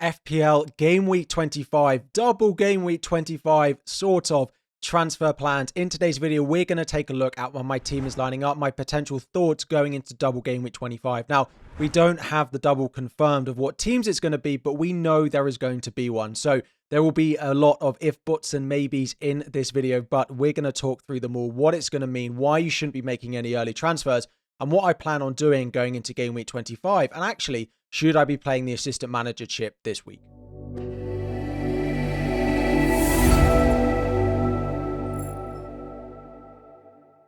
FPL Game Week 25, double Game Week 25 sort of transfer plans. In today's video, we're going to take a look at when my team is lining up, my potential thoughts going into double Game Week 25. Now, we don't have the double confirmed of what teams it's going to be, but we know there is going to be one. So there will be a lot of if, buts, and maybes in this video, but we're going to talk through them all, what it's going to mean, why you shouldn't be making any early transfers, and what I plan on doing going into Game Week 25. And actually, should I be playing the assistant manager chip this week?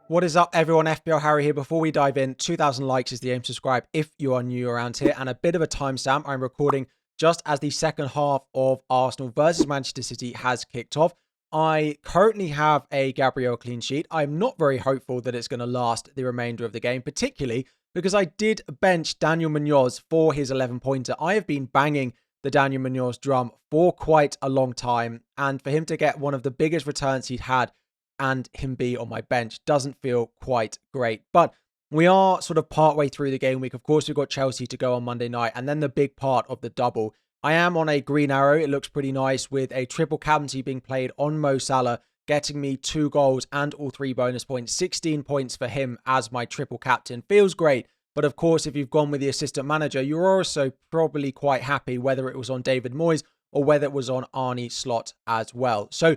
What is up, everyone? FPL Harry here. Before we dive in, 2,000 likes is the aim. Subscribe if you are new around here. And a bit of a timestamp, I'm recording just as the second half of Arsenal versus Manchester City has kicked off. I currently have a Gabriel clean sheet. I'm not very hopeful that it's going to last the remainder of the game, particularly because I did bench Daniel Munoz for his 11-pointer. I have been banging the Daniel Munoz drum for quite a long time, and for him to get one of the biggest returns he'd had and him be on my bench doesn't feel quite great. But we are sort of partway through the game week. Of course, we've got Chelsea to go on Monday night, and then the big part of the double. I am on a green arrow. It looks pretty nice with a triple captaincy being played on Mo Salah, getting me 2 goals and all 3 bonus points. 16 points for him as my triple captain. Feels great. But of course, if you've gone with the assistant manager, you're also probably quite happy, whether it was on David Moyes or whether it was on Arne Slot as well. So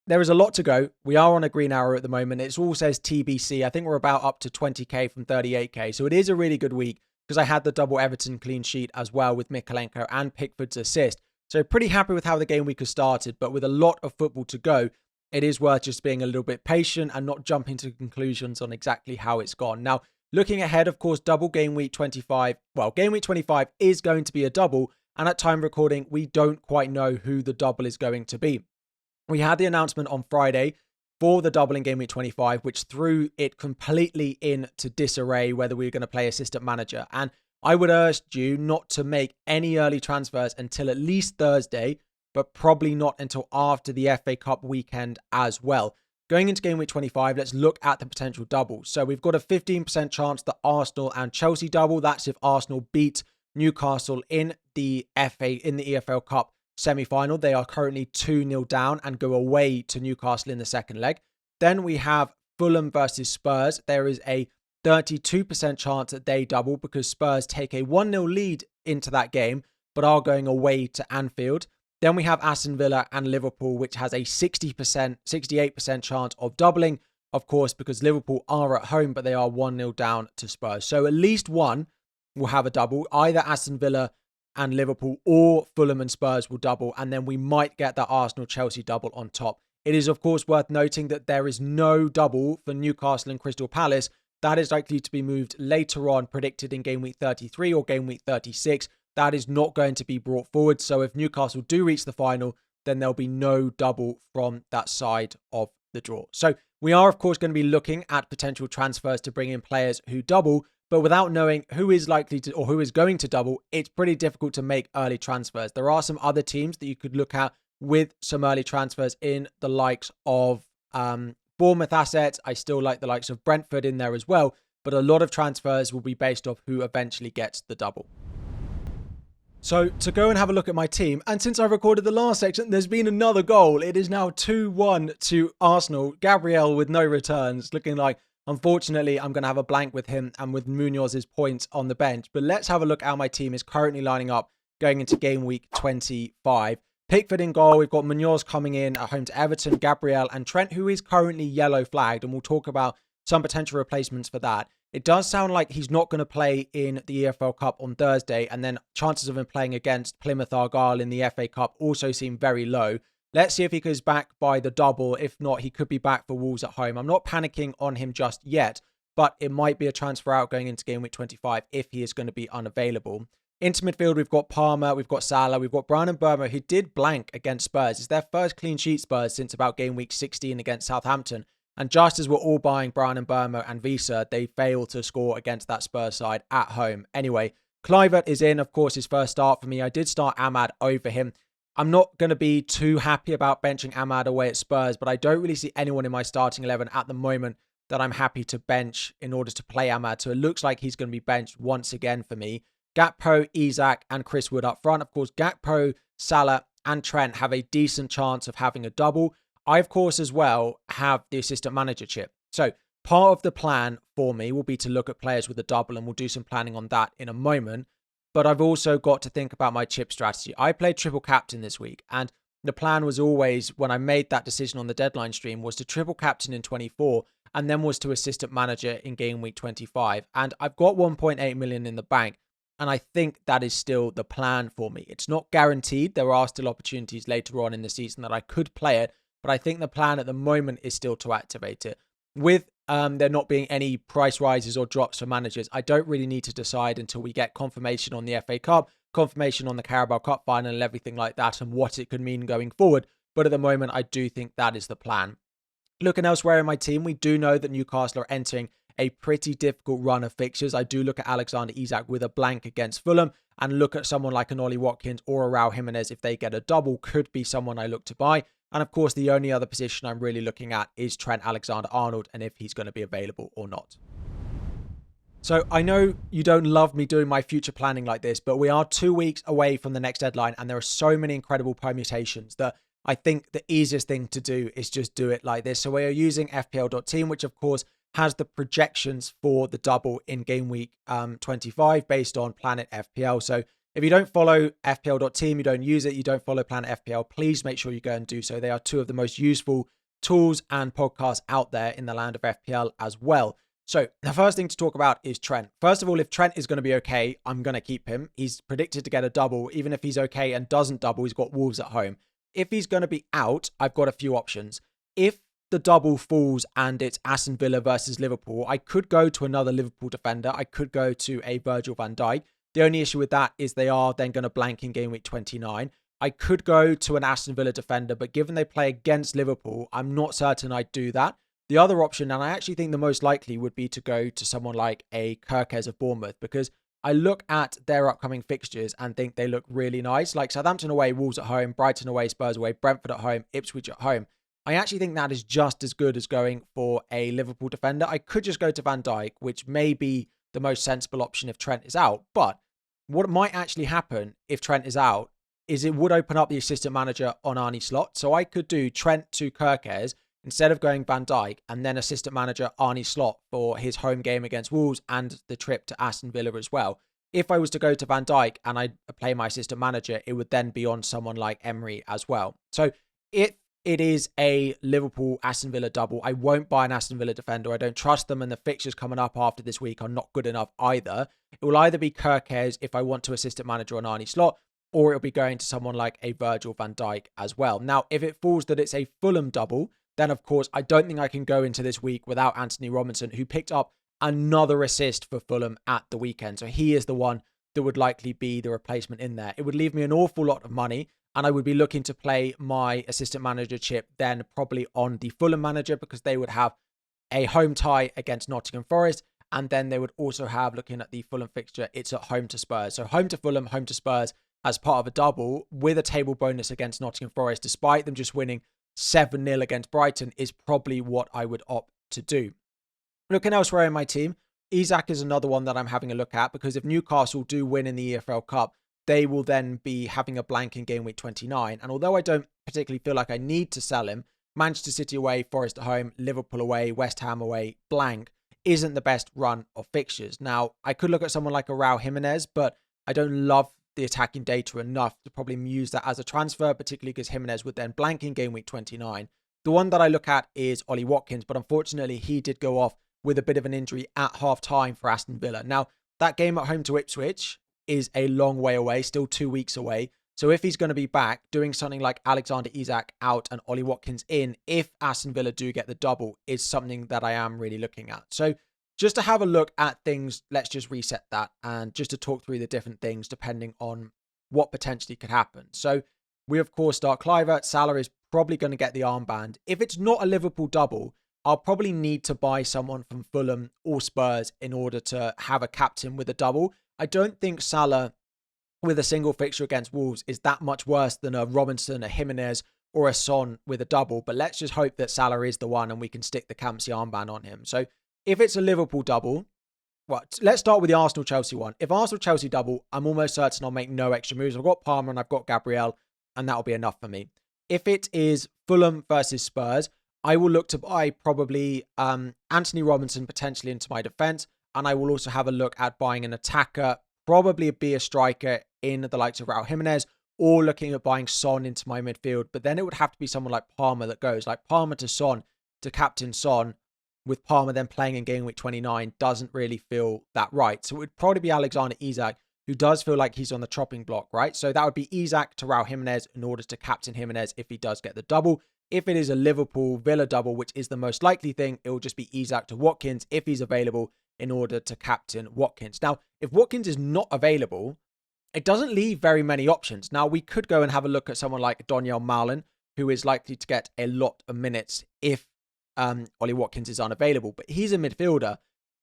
there is a lot to go. We are on a green arrow at the moment. It all says TBC. I think we're about up to 20k from 38k. So it is a really good week because I had the double Everton clean sheet as well with Mikalenko and Pickford's assist. So pretty happy with how the game week has started. But with a lot of football to go, it is worth just being a little bit patient and not jumping to conclusions on exactly how it's gone. Now, looking ahead, of course, double Game Week 25. Well, Game Week 25 is going to be a double. And at time recording, we don't quite know who the double is going to be. We had the announcement on Friday for the double in Game Week 25, which threw it completely into disarray whether we were going to play assistant manager. And I would urge you not to make any early transfers until at least Thursday, but probably not until after the FA Cup weekend as well. Going into Game Week 25, let's look at the potential doubles. So we've got a 15% chance that Arsenal and Chelsea double. That's if Arsenal beat Newcastle in the EFL Cup semi-final. They are currently 2-0 down and go away to Newcastle in the second leg. Then we have Fulham versus Spurs. There is a 32% chance that they double because Spurs take a 1-0 lead into that game, but are going away to Anfield. Then we have Aston Villa and Liverpool, which has a 68% chance of doubling, of course, because Liverpool are at home, but they are 1-0 down to Spurs. So at least one will have a double. Either Aston Villa and Liverpool or Fulham and Spurs will double, and then we might get that Arsenal-Chelsea double on top. It is, of course, worth noting that there is no double for Newcastle and Crystal Palace. That is likely to be moved later on, predicted in Game Week 33 or Game Week 36. That is not going to be brought forward. So if Newcastle do reach the final, then there'll be no double from that side of the draw. So we are, of course, going to be looking at potential transfers to bring in players who double. But without knowing who is likely to or who is going to double, it's pretty difficult to make early transfers. There are some other teams that you could look at with some early transfers in the likes of Bournemouth assets. I still like the likes of Brentford in there as well. But a lot of transfers will be based off who eventually gets the double. So to go and have a look at my team, and since I recorded the last section, there's been another goal. It is now 2-1 to Arsenal. Gabriel with no returns, looking like, unfortunately, I'm going to have a blank with him and with Munoz's points on the bench. But let's have a look at how my team is currently lining up going into Game Week 25. Pickford in goal. We've got Munoz coming in at home to Everton, Gabriel and Trent, who is currently yellow flagged. And we'll talk about some potential replacements for that. It does sound like he's not going to play in the EFL Cup on Thursday. And then chances of him playing against Plymouth Argyle in the FA Cup also seem very low. Let's see if he goes back by the double. If not, he could be back for Wolves at home. I'm not panicking on him just yet, but it might be a transfer out going into Game Week 25 if he is going to be unavailable. Into midfield, we've got Palmer, we've got Salah, we've got Brown and Burma, who did blank against Spurs. It's their first clean sheet, Spurs, since about Game Week 16 against Southampton. And just as we're all buying Brown and Burma and Visa, they failed to score against that Spurs side at home. Anyway, Kluivert is in, of course, his first start for me. I did start Ahmad over him. I'm not going to be too happy about benching Ahmad away at Spurs, but I don't really see anyone in my starting 11 at the moment that I'm happy to bench in order to play Ahmad. So it looks like he's going to be benched once again for me. Gakpo, Isak, and Chris Wood up front. Of course, Gakpo, Salah, and Trent have a decent chance of having a double. I, of course, as well, have the assistant manager chip. So part of the plan for me will be to look at players with a double, and we'll do some planning on that in a moment. But I've also got to think about my chip strategy. I played triple captain this week, and the plan was always, when I made that decision on the deadline stream, was to triple captain in 24 and then was to assistant manager in game week 25. And I've got 1.8 million in the bank. And I think that is still the plan for me. It's not guaranteed. There are still opportunities later on in the season that I could play it. But I think the plan at the moment is still to activate it. With there not being any price rises or drops for managers, I don't really need to decide until we get confirmation on the FA Cup, confirmation on the Carabao Cup final and everything like that and what it could mean going forward. But at the moment, I do think that is the plan. Looking elsewhere in my team, we do know that Newcastle are entering a pretty difficult run of fixtures. I do look at Alexander Isak with a blank against Fulham and look at someone like an Ollie Watkins or a Raul Jimenez if they get a double could be someone I look to buy. And of course, the only other position I'm really looking at is Trent Alexander-Arnold and if he's going to be available or not. So I know you don't love me doing my future planning like this, but we are 2 weeks away from the next deadline and there are so many incredible permutations that I think the easiest thing to do is just do it like this. So we are using FPL.team, which of course has the projections for the double in game week 25 based on Planet FPL. So if you don't follow FPL.team, you don't use it, you don't follow Planet FPL, please make sure you go and do so. They are two of the most useful tools and podcasts out there in the land of FPL as well. So the first thing to talk about is Trent. First of all, if Trent is going to be okay, I'm going to keep him. He's predicted to get a double. Even if he's okay and doesn't double, he's got Wolves at home. If he's going to be out, I've got a few options. If the double falls and it's Aston Villa versus Liverpool, I could go to another Liverpool defender. I could go to a Virgil van Dijk. The only issue with that is they are then going to blank in game week 29. I could go to an Aston Villa defender, but given they play against Liverpool, I'm not certain I'd do that. The other option, and I actually think the most likely, would be to go to someone like a Kirkes of Bournemouth, because I look at their upcoming fixtures and think they look really nice. Like Southampton away, Wolves at home, Brighton away, Spurs away, Brentford at home, Ipswich at home. I actually think that is just as good as going for a Liverpool defender. I could just go to Van Dijk, which may be the most sensible option if Trent is out. But what might actually happen if Trent is out is it would open up the assistant manager on Arnie slot. So I could do Trent to Kirkes instead of going Van Dijk and then assistant manager Arnie slot for his home game against Wolves and the trip to Aston Villa as well. If I was to go to Van Dijk and I play my assistant manager, it would then be on someone like Emery as well. So if it is a Liverpool Aston Villa double, I won't buy an Aston Villa defender. I don't trust them, and the fixtures coming up after this week are not good enough either. It will either be Kirkes if I want to assistant manager on Arnie slot, or it'll be going to someone like a Virgil van Dijk as well. Now, if it falls that it's a Fulham double, then of course, I don't think I can go into this week without Anthony Robinson, who picked up another assist for Fulham at the weekend. So he is the one that would likely be the replacement in there. It would leave me an awful lot of money, and I would be looking to play my assistant manager chip then probably on the Fulham manager, because they would have a home tie against Nottingham Forest. And then they would also have, looking at the Fulham fixture, it's at home to Spurs. So home to Fulham, home to Spurs as part of a double with a table bonus against Nottingham Forest, despite them just winning 7-0 against Brighton, is probably what I would opt to do. Looking elsewhere in my team, Isak is another one that I'm having a look at, because if Newcastle do win in the EFL Cup, they will then be having a blank in game week 29. And although I don't particularly feel like I need to sell him, Manchester City away, Forest at home, Liverpool away, West Ham away, blank isn't the best run of fixtures. Now, I could look at someone like a Raul Jimenez, but I don't love the attacking data enough to probably use that as a transfer, particularly because Jimenez would then blank in game week 29. The one that I look at is Ollie Watkins, but unfortunately he did go off with a bit of an injury at half time for Aston Villa. Now, that game at home to Ipswich is a long way away, still 2 weeks away. So if he's going to be back, doing something like Alexander Isak out and Ollie Watkins in, if Aston Villa do get the double, is something that I am really looking at. So just to have a look at things, let's just reset that and just to talk through the different things depending on what potentially could happen. So we, of course, start Cliver. Salah is probably going to get the armband. If it's not a Liverpool double, I'll probably need to buy someone from Fulham or Spurs in order to have a captain with a double. I don't think Salah with a single fixture against Wolves is that much worse than a Robinson, a Jimenez, or a Son with a double. But let's just hope that Salah is the one and we can stick the Campsy armband on him. So if it's a Liverpool double, well, let's start with the Arsenal-Chelsea one. If Arsenal-Chelsea double, I'm almost certain I'll make no extra moves. I've got Palmer and I've got Gabriel, and that'll be enough for me. If it is Fulham versus Spurs, I will look to buy probably Anthony Robinson potentially into my defence, and I will also have a look at buying an attacker, probably be a striker in the likes of Raul Jimenez, or looking at buying Son into my midfield. But then it would have to be someone like Palmer that goes, like Palmer to Son, to captain Son, with Palmer then playing in Gameweek 29 doesn't really feel that right. So it would probably be Alexander Isak, who does feel like he's on the chopping block, right? So that would be Isak to Raul Jimenez in order to captain Jimenez if he does get the double. If it is a Liverpool-Villa double, which is the most likely thing, it will just be Isak to Watkins if he's available in order to captain Watkins. Now, if Watkins is not available, it doesn't leave very many options. Now, we could go and have a look at someone like Donyell Malen, who is likely to get a lot of minutes if Ollie Watkins is unavailable, but he's a midfielder.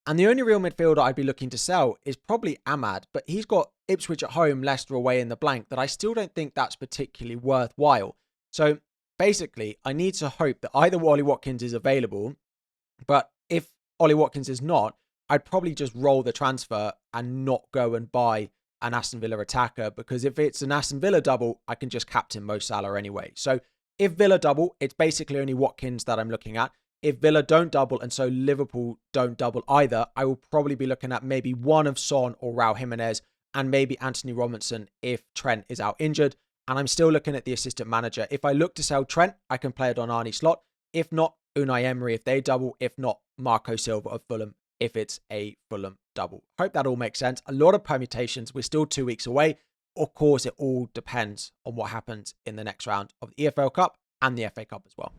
And the only real midfielder I'd be looking to sell is probably Ahmad, but he's got Ipswich at home, Leicester away in the blank, that I still don't think that's particularly worthwhile. So basically, I need to hope that either Ollie Watkins is available, but if Ollie Watkins is not, I'd probably just roll the transfer and not go and buy an Aston Villa attacker, because if it's an Aston Villa double, I can just captain Mo Salah anyway. So if Villa double, it's basically only Watkins that I'm looking at. If Villa don't double and so Liverpool don't double either, I will probably be looking at maybe one of Son or Raul Jimenez and maybe Anthony Robinson if Trent is out injured. And I'm still looking at the assistant manager. If I look to sell Trent, I can play it on Arnie slot. If not, Unai Emery if they double. If not, Marco Silva of Fulham if it's a Fulham double. Hope that all makes sense. A lot of permutations. We're still 2 weeks away. Of course, it all depends on what happens in the next round of the EFL Cup and the FA Cup as well.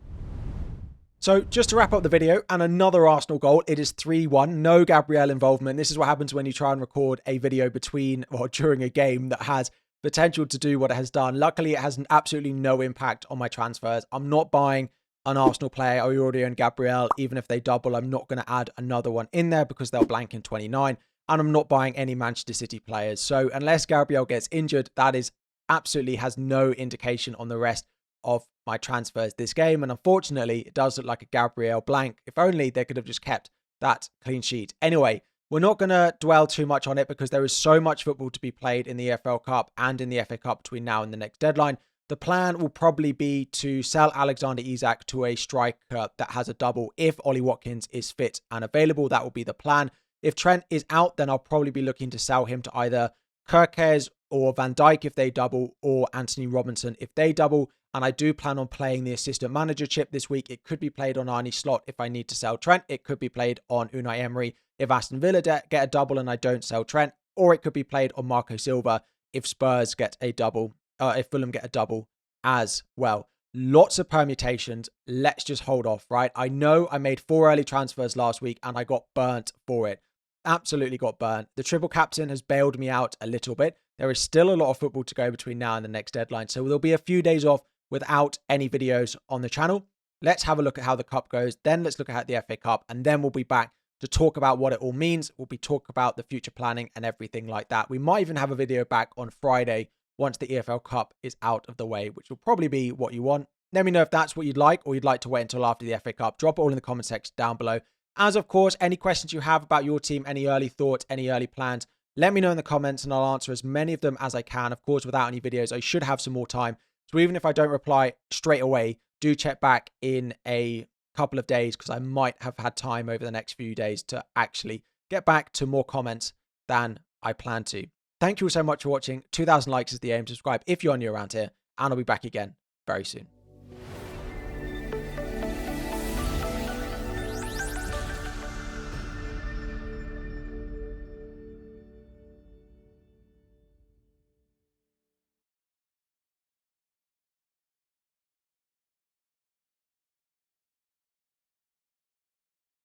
So just to wrap up the video, and another Arsenal goal, it is 3-1, no Gabriel involvement. This is what happens when you try and record a video between or during a game that has potential to do what it has done. Luckily, it has absolutely no impact on my transfers. I'm not buying an Arsenal player. I already own Gabriel. Even if they double, I'm not going to add another one in there because they'll blank in 29. And I'm not buying any Manchester City players. So unless Gabriel gets injured, that is absolutely has no indication on the rest of my transfers this game. And unfortunately, it does look like a Gabriel blank. If only they could have just kept that clean sheet. Anyway, we're not going to dwell too much on it because there is so much football to be played in the EFL Cup and in the FA Cup between now and the next deadline. The plan will probably be to sell Alexander Isak to a striker that has a double if Ollie Watkins is fit and available. That will be the plan. If Trent is out, then I'll probably be looking to sell him to either Kirkes or Van Dijk if they double, or Anthony Robinson if they double. And I do plan on playing the assistant manager chip this week. It could be played on Arnie slot if I need to sell Trent. It could be played on Unai Emery if Aston Villa get a double and I don't sell Trent. Or it could be played on Marco Silva if Spurs get a double, if Fulham get a double as well. Lots of permutations. Let's just hold off, right? I know I made 4 early transfers last week and I got burnt for it. Absolutely got burnt. The triple captain has bailed me out a little bit. There is still a lot of football to go between now and the next deadline. So there'll be a few days off without any videos on the channel. Let's have a look at how the cup goes. Then let's look at the FA Cup. And then we'll be back to talk about what it all means. We'll be talk about the future planning and everything like that. We might even have a video back on Friday once the EFL Cup is out of the way, which will probably be what you want. Let me know if that's what you'd like or you'd like to wait until after the FA Cup. Drop it all in the comment section down below. As of course, any questions you have about your team, any early thoughts, any early plans, let me know in the comments and I'll answer as many of them as I can. Of course, without any videos, I should have some more time. So even if I don't reply straight away, do check back in a couple of days because I might have had time over the next few days to actually get back to more comments than I plan to. Thank you all so much for watching. 2,000 likes is the aim. Subscribe if you're new around here, and I'll be back again very soon.